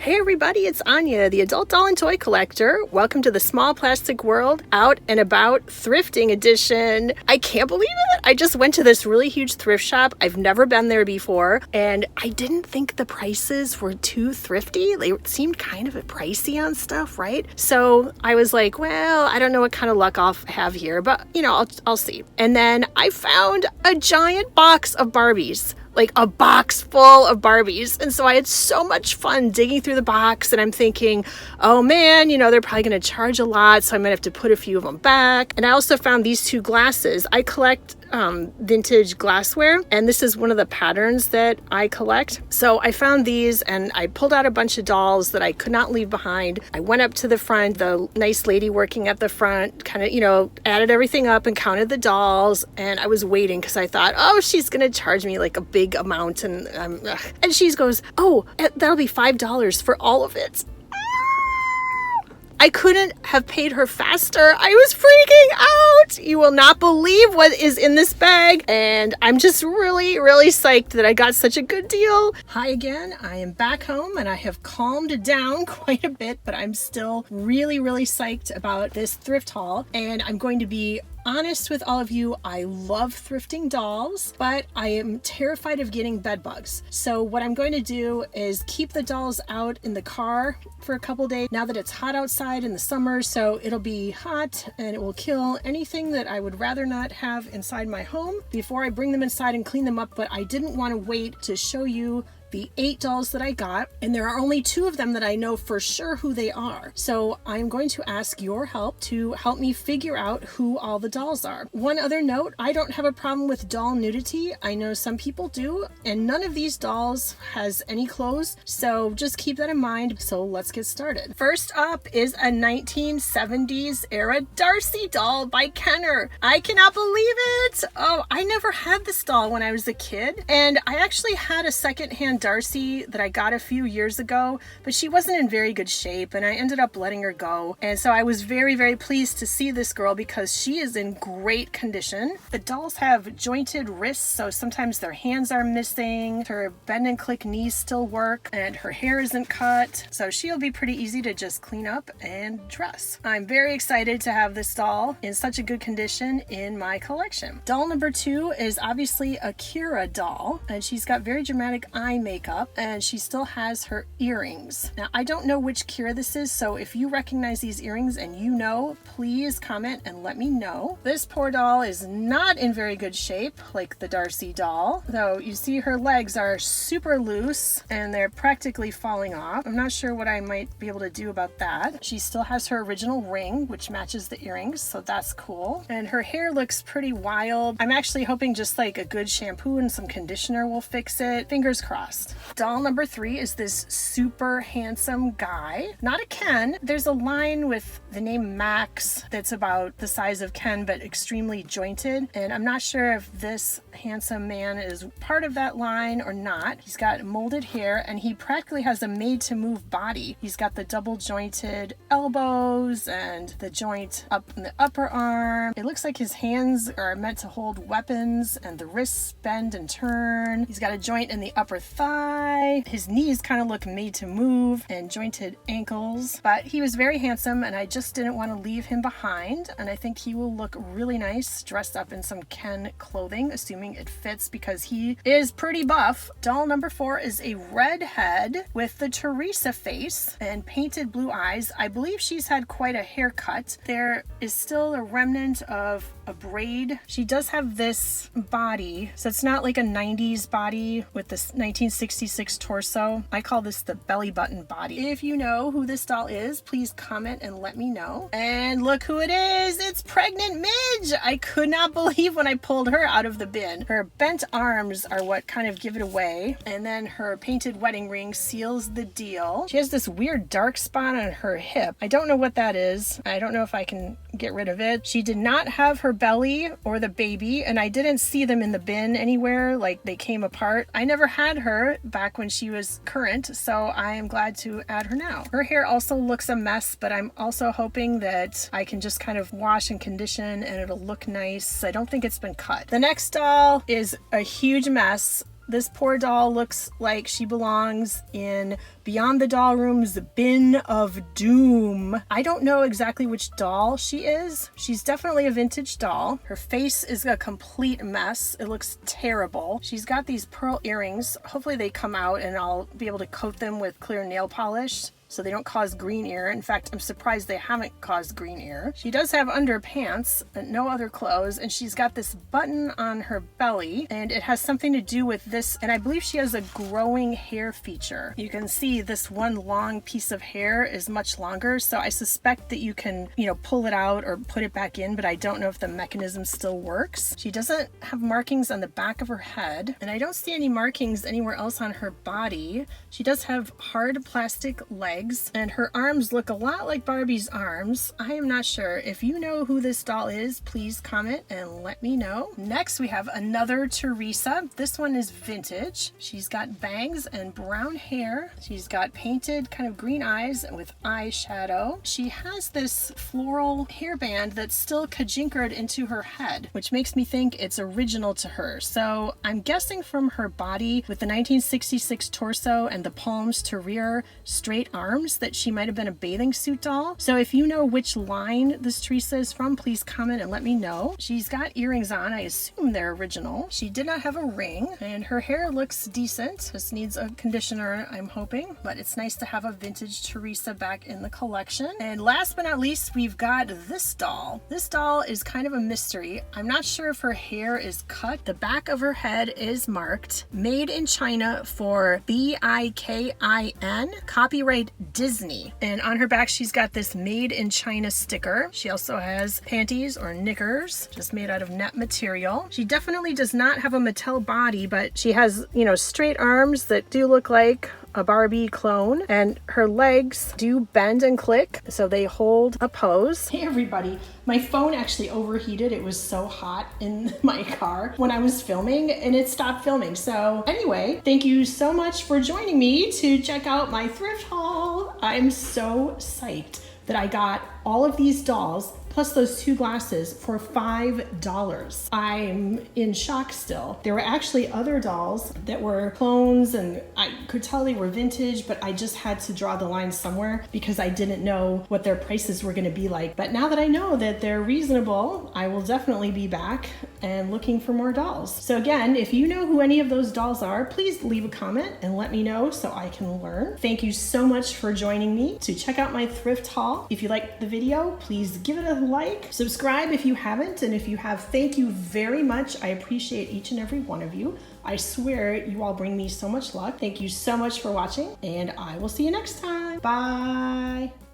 Hey everybody, it's Anya, the adult doll and toy collector. Welcome to the Small Plastic World Out and About Thrifting Edition. I can't believe it. I just went to this really huge thrift shop. I've never been there before, and I didn't think the prices were too thrifty. They seemed kind of pricey on stuff, right? So I was like, well, I don't know what kind of luck I'll have here, but I'll see. And then I found a giant box of Barbies. Like a box full of Barbies. And so I had so much fun digging through the box, and I'm thinking, oh man, they're probably going to charge a lot, so I might have to put a few of them back. And I also found these two glasses. I collect vintage glassware, and this is one of the patterns that I collect. So I found these, and I pulled out a bunch of dolls that I could not leave behind. I went up to the front. The nice lady working at the front kind of, added everything up and counted the dolls, and I was waiting because I thought, oh, she's going to charge me like a big amount, and she goes, oh, that'll be $5 for all of it. I couldn't have paid her faster. I was freaking out. You will not believe what is in this bag. And I'm just really, really psyched that I got such a good deal. Hi again. I am back home and I have calmed down quite a bit, but I'm still really, really psyched about this thrift haul. And I'm going to be honest with all of you, I love thrifting dolls, but I am terrified of getting bed bugs. So what I'm going to do is keep the dolls out in the car for a couple days now that it's hot outside in the summer. So it'll be hot and it will kill anything that I would rather not have inside my home before I bring them inside and clean them up. But I didn't want to wait to show you the 8 dolls that I got, and there are only 2 of them that I know for sure who they are. So I'm going to ask your help to help me figure out who all the dolls are. One other note, I don't have a problem with doll nudity. I know some people do, and none of these dolls has any clothes, so just keep that in mind. So let's get started. First up is a 1970s era Darcy doll by Kenner. I cannot believe it. Oh, I never had this doll when I was a kid, and I actually had a secondhand Darcy that I got a few years ago, but she wasn't in very good shape, and I ended up letting her go. And so I was very, very pleased to see this girl because she is in great condition. The dolls have jointed wrists, so sometimes their hands are missing. Her bend and click knees still work, and her hair isn't cut, so she'll be pretty easy to just clean up and dress. I'm very excited to have this doll in such a good condition in my collection. Doll number 2 is obviously a Kira doll, and she's got very dramatic eye makeup, and she still has her earrings. Now, I don't know which Kira this is, so if you recognize these earrings and please comment and let me know. This poor doll is not in very good shape, like the Darcy doll, though you see her legs are super loose and they're practically falling off. I'm not sure what I might be able to do about that. She still has her original ring, which matches the earrings, so that's cool. And her hair looks pretty wild. I'm actually hoping just like a good shampoo and some conditioner will fix it. Fingers crossed. Doll number 3 is this super handsome guy. Not a Ken. There's a line with the name Max that's about the size of Ken but extremely jointed, and I'm not sure if this handsome man is part of that line or not. He's got molded hair and he practically has a made to move body. He's got the double jointed elbows and the joint up in the upper arm. It looks like his hands are meant to hold weapons, and the wrists bend and turn. He's got a joint in the upper thigh. His knees kind of look made to move, and jointed ankles. But he was very handsome, and I just didn't want to leave him behind, and I think he will look really nice dressed up in some Ken clothing, assuming it fits because he is pretty buff. Doll number 4 is a redhead with the Teresa face and painted blue eyes. I believe she's had quite a haircut. There is still a remnant of a braid. She does have this body, so it's not like a 90s body with this 1966 torso. I call this the belly button body. If you know who this doll is, please comment and let me know. And look who it is. It's pregnant Midge. I could not believe when I pulled her out of the bin. Her bent arms are what kind of give it away, and then her painted wedding ring seals the deal. She has this weird dark spot on her hip. I don't know what that is. I don't know if I can get rid of it. She did not have her belly or the baby, and I didn't see them in the bin anywhere, like they came apart. I never had her back when she was current, so I am glad to add her now. Her hair also looks a mess, but I'm also hoping that I can just kind of wash and condition and it'll look nice. I don't think it's been cut. The next doll is a huge mess. This poor doll looks like she belongs in Beyond the Doll Room's Bin of Doom. I don't know exactly which doll she is. She's definitely a vintage doll. Her face is a complete mess. It looks terrible. She's got these pearl earrings. Hopefully they come out and I'll be able to coat them with clear nail polish so they don't cause green ear. In fact, I'm surprised they haven't caused green ear. She does have underpants, but no other clothes, and she's got this button on her belly, and it has something to do with this, and I believe she has a growing hair feature. You can see this one long piece of hair is much longer, so I suspect that you can, pull it out or put it back in, but I don't know if the mechanism still works. She doesn't have markings on the back of her head, and I don't see any markings anywhere else on her body. She does have hard plastic legs, and her arms look a lot like Barbie's arms. I am not sure. If you know who this doll is, please comment and let me know. Next, we have another Teresa. This one is vintage. She's got bangs and brown hair. She's got painted kind of green eyes with eyeshadow. She has this floral hairband that's still kajinkered into her head, which makes me think it's original to her. So I'm guessing from her body with the 1966 torso and the palms to rear straight arms that she might have been a bathing suit doll. So if you know which line this Teresa is from, please comment and let me know. She's got earrings on. I assume they're original. She did not have a ring, and her hair looks decent. Just needs a conditioner, I'm hoping, but it's nice to have a vintage Teresa back in the collection. And last but not least, we've got this doll. This doll is kind of a mystery. I'm not sure if her hair is cut. The back of her head is marked made in China for BIKIN, copyright Disney. And on her back, she's got this made in China sticker. She also has panties or knickers, just made out of net material. She definitely does not have a Mattel body, but she has, straight arms that do look like a Barbie clone, and her legs do bend and click, so they hold a pose. Hey everybody, my phone actually overheated. It was so hot in my car when I was filming, and it stopped filming. So anyway, thank you so much for joining me to check out my thrift haul. I'm so psyched that I got all of these dolls plus those 2 glasses for $5. I'm in shock still. There were actually other dolls that were clones, and I could tell they were vintage, but I just had to draw the line somewhere because I didn't know what their prices were gonna be like. But now that I know that they're reasonable, I will definitely be back and looking for more dolls. So again, if you know who any of those dolls are, please leave a comment and let me know so I can learn. Thank you so much for joining me to check out my thrift haul. If you liked the video, please give it a like, subscribe if you haven't, and if you have, thank you very much. I appreciate each and every one of you. I swear you all bring me so much luck. Thank you so much for watching, and I will see you next time. Bye.